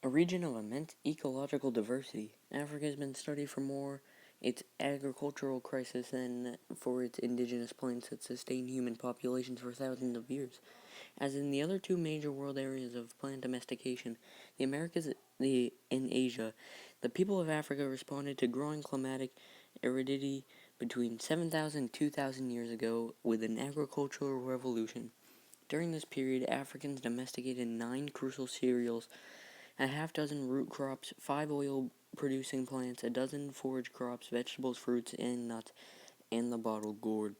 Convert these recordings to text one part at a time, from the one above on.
A region of immense ecological diversity, Africa has been studied for more its agricultural crisis than for its indigenous plants that sustain human populations for thousands of years. As in the other two major world areas of plant domestication, the Americas and Asia, the people of Africa responded to growing climatic aridity between 7,000 and 2,000 years ago with an agricultural revolution. During this period, Africans domesticated 9 crucial cereals, a half dozen root crops, 5 oil-producing plants, a dozen forage crops, vegetables, fruits, and nuts, and the bottle gourd.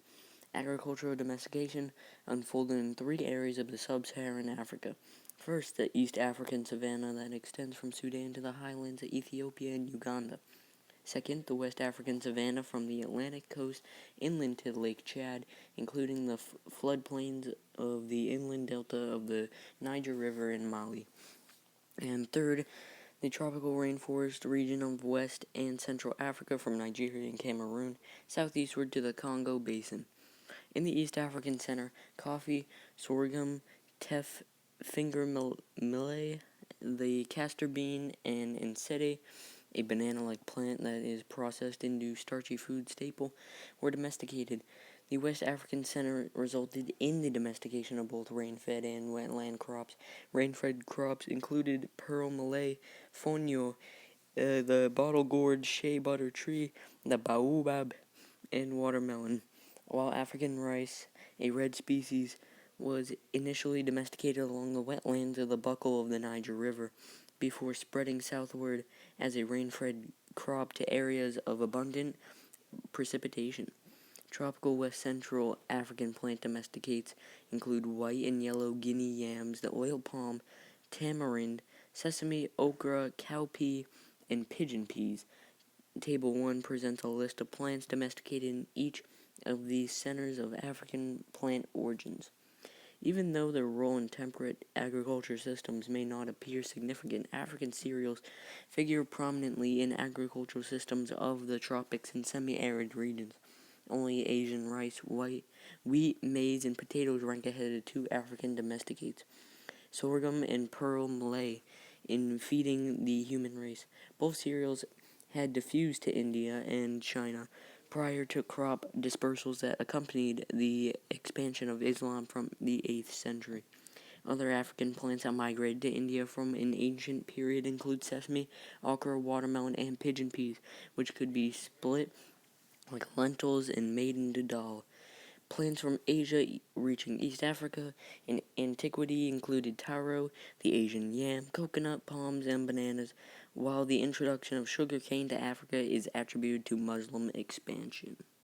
Agricultural domestication unfolded in 3 areas of the sub-Saharan Africa. First, the East African savanna that extends from Sudan to the highlands of Ethiopia and Uganda. Second, the West African savanna from the Atlantic coast inland to Lake Chad, including the floodplains of the inland delta of the Niger River in Mali. And third, the tropical rainforest region of West and Central Africa from Nigeria and Cameroon, southeastward to the Congo Basin. In the East African center, coffee, sorghum, teff, finger millet, the castor bean, and ensete, a banana-like plant that is processed into starchy food staple, were domesticated. The West African center resulted in the domestication of both rain-fed and wetland crops. Rain-fed crops included pearl millet, fonio, the bottle gourd, shea butter tree, the baobab, and watermelon, while African rice, a red species, was initially domesticated along the wetlands of the buckle of the Niger River, before spreading southward as a rain-fed crop to areas of abundant precipitation. Tropical West Central African plant domesticates include white and yellow Guinea yams, the oil palm, tamarind, sesame, okra, cowpea, and pigeon peas. Table 1 presents a list of plants domesticated in each of these centers of African plant origins. Even though their role in temperate agriculture systems may not appear significant, African cereals figure prominently in agricultural systems of the tropics and semi-arid regions. Only Asian rice, wheat, maize, and potatoes rank ahead of 2 African domesticates, sorghum and pearl millet, in feeding the human race. Both cereals had diffused to India and China prior to crop dispersals that accompanied the expansion of Islam from the 8th century. Other African plants that migrated to India from an ancient period include sesame, okra, watermelon, and pigeon peas, which could be split like lentils and made into dal. Plants from Asia reaching East Africa in antiquity included taro, the Asian yam, coconut, palms, and bananas, while the introduction of sugar cane to Africa is attributed to Muslim expansion.